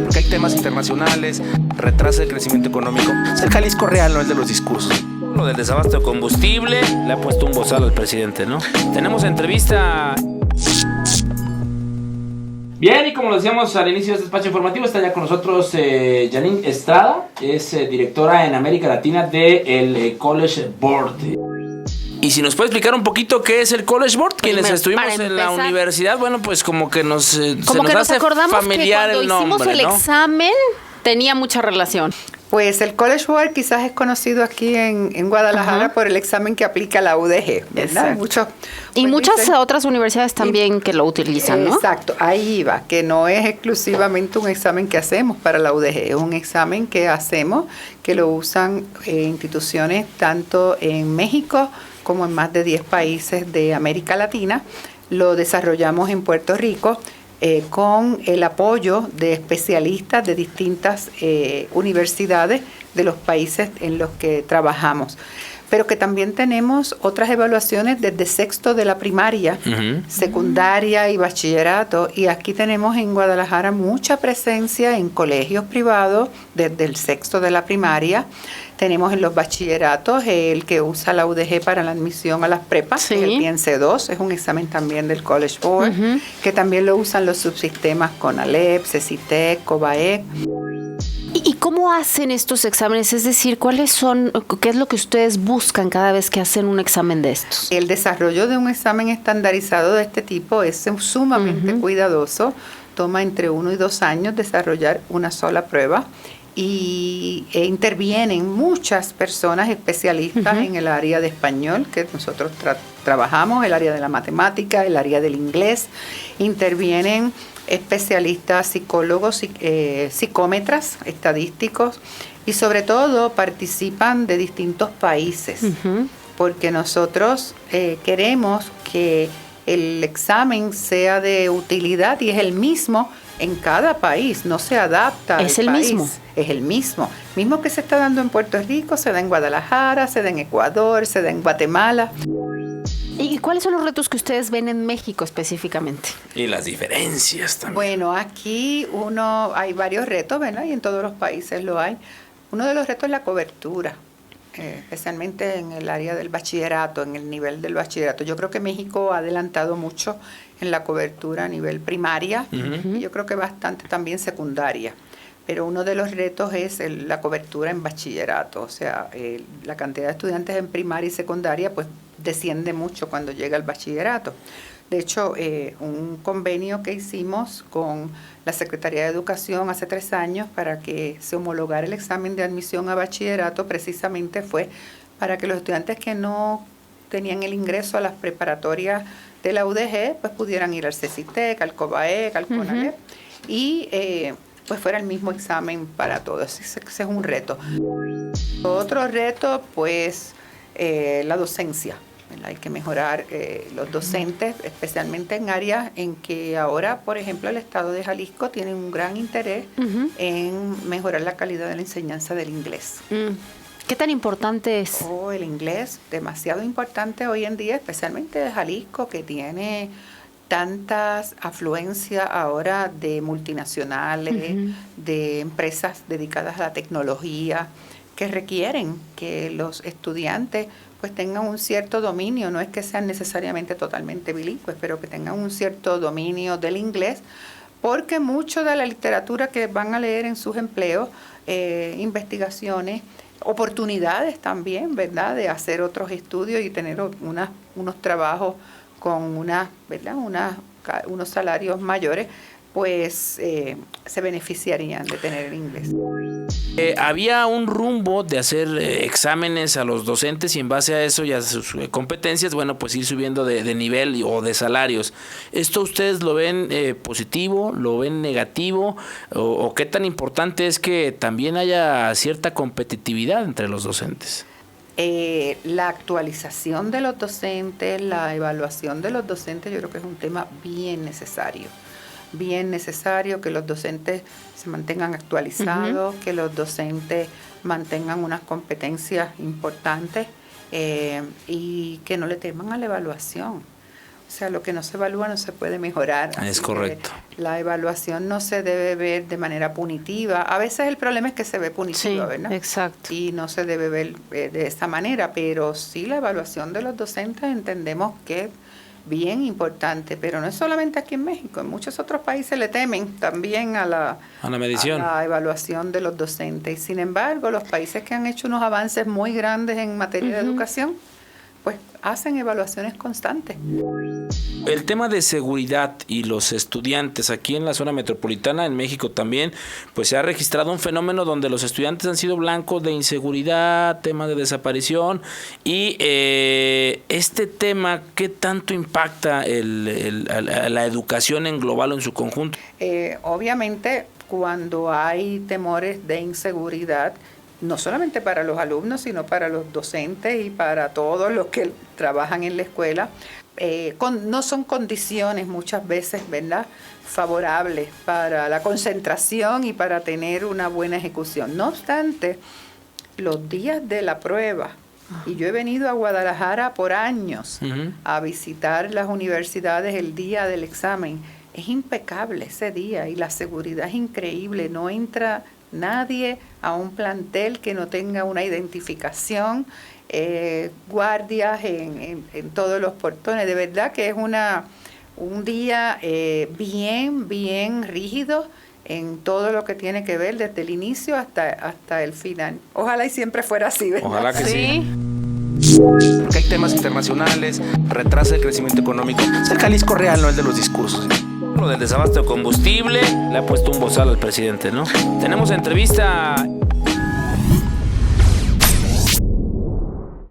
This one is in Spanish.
Porque hay temas internacionales, retrasa el crecimiento económico. Es el Jalisco real, no el de los discursos. Lo del desabasto de combustible le ha puesto un bozal al presidente, ¿no? Tenemos entrevista. Bien, y como lo decíamos al inicio de este espacio informativo, está ya con nosotros Janine Estrada, es directora en América Latina del College Board. Y si nos puede explicar un poquito qué es el College Board, quienes estuvimos en la universidad, bueno, pues como que nos hace acordamos familiar que cuando el nombre, hicimos el ¿no? examen tenía mucha relación. Pues el College Board quizás es conocido aquí en Guadalajara por el examen que aplica la UDG, ¿verdad? Muchas otras universidades también que lo utilizan, ¿no? Exacto, ahí iba, que no es exclusivamente un examen que hacemos para la UDG, es un examen que hacemos, que lo usan instituciones tanto en México como en más de 10 países de América Latina. Lo desarrollamos en Puerto Rico, con el apoyo de especialistas de distintas universidades de los países en los que trabajamos. Pero que también tenemos otras evaluaciones desde sexto de la primaria, secundaria y bachillerato. Y aquí tenemos en Guadalajara mucha presencia en colegios privados desde el sexto de la primaria. Tenemos en los bachilleratos el que usa la UDG para la admisión a las prepas, Sí. el PIENSE 2, es un examen también del College Board, que también lo usan los subsistemas CONALEP, CECITEC, COBAEC. ¿Y cómo hacen estos exámenes? Es decir, qué es lo que ustedes buscan cada vez que hacen un examen de estos? El desarrollo de un examen estandarizado de este tipo es sumamente cuidadoso. Toma entre 1 y 2 años desarrollar una sola prueba y intervienen muchas personas especialistas en el área de español que nosotros trabajamos, el área de la matemática, el área del inglés. Intervienen especialistas, psicólogos, psicómetras, estadísticos y sobre todo participan de distintos países, porque nosotros queremos que el examen sea de utilidad y es el mismo en cada país, no se adapta al país. Es el mismo que se está dando en Puerto Rico, se da en Guadalajara, se da en Ecuador, se da en Guatemala. ¿Y cuáles son los retos que ustedes ven en México específicamente? Y las diferencias también. Bueno, aquí hay varios retos, ¿verdad? Y en todos los países lo hay. Uno de los retos es la cobertura, especialmente en el área del bachillerato, en el nivel del bachillerato. Yo creo que México ha adelantado mucho en la cobertura a nivel primaria y yo creo que bastante también secundaria. Pero uno de los retos es la cobertura en bachillerato, o sea, la cantidad de estudiantes en primaria y secundaria pues desciende mucho cuando llega el bachillerato. De hecho, un convenio que hicimos con la Secretaría de Educación hace 3 años para que se homologara el examen de admisión a bachillerato precisamente fue para que los estudiantes que no tenían el ingreso a las preparatorias de la UDG pues pudieran ir al CECITEC, al COBAEC, al CONALEP y pues fuera el mismo examen para todos. Ese es un reto. Otro reto, pues, la docencia. Hay que mejorar los docentes, especialmente en áreas en que ahora, por ejemplo, el Estado de Jalisco tiene un gran interés en mejorar la calidad de la enseñanza del inglés. ¿Qué tan importante es? El inglés, demasiado importante hoy en día, especialmente de Jalisco, que tiene tantas afluencias ahora de multinacionales, de empresas dedicadas a la tecnología, que requieren que los estudiantes pues tengan un cierto dominio, no es que sean necesariamente totalmente bilingües, pero que tengan un cierto dominio del inglés, porque mucho de la literatura que van a leer en sus empleos, investigaciones, oportunidades también, ¿verdad?, de hacer otros estudios y tener unos trabajos con unos salarios mayores, pues se beneficiarían de tener el inglés. Había un rumbo de hacer exámenes a los docentes y en base a eso y a sus competencias, bueno, pues ir subiendo de nivel o de salarios. ¿Esto ustedes lo ven positivo, lo ven negativo o qué tan importante es que también haya cierta competitividad entre los docentes? La actualización de los docentes, la evaluación de los docentes, yo creo que es un tema bien necesario que los docentes se mantengan actualizados, que los docentes mantengan unas competencias importantes y que no le teman a la evaluación. O sea, lo que no se evalúa no se puede mejorar. Es Así correcto. que la evaluación no se debe ver de manera punitiva. A veces el problema es que se ve punitiva, Sí, ¿verdad? exacto. Y no se debe ver de esa manera, pero sí la evaluación de los docentes entendemos que es bien importante, pero no es solamente aquí en México, en muchos otros países le temen también a la medición. a la evaluación de los docentes. Y sin embargo, los países que han hecho unos avances muy grandes en materia de educación, pues hacen evaluaciones constantes. El tema de seguridad y los estudiantes aquí en la zona metropolitana, en México también, pues se ha registrado un fenómeno donde los estudiantes han sido blancos de inseguridad, tema de desaparición y este tema, ¿qué tanto impacta la educación en global o en su conjunto? Obviamente, cuando hay temores de inseguridad, no solamente para los alumnos, sino para los docentes y para todos los que trabajan en la escuela, no son condiciones muchas veces, ¿verdad?, favorables para la concentración y para tener una buena ejecución. No obstante, los días de la prueba, y yo he venido a Guadalajara por años a visitar las universidades el día del examen, es impecable ese día y la seguridad es increíble, no entra nadie a un plantel que no tenga una identificación, guardias en todos los portones. De verdad que es un día bien rígido en todo lo que tiene que ver desde el inicio hasta el final. Ojalá y siempre fuera así, ¿verdad? Ojalá que sí. Porque hay temas internacionales, retrasa el crecimiento económico. Es el Jalisco real, no el de los discursos. Lo del desabasto de combustible le ha puesto un bozal al presidente, ¿no? Tenemos entrevista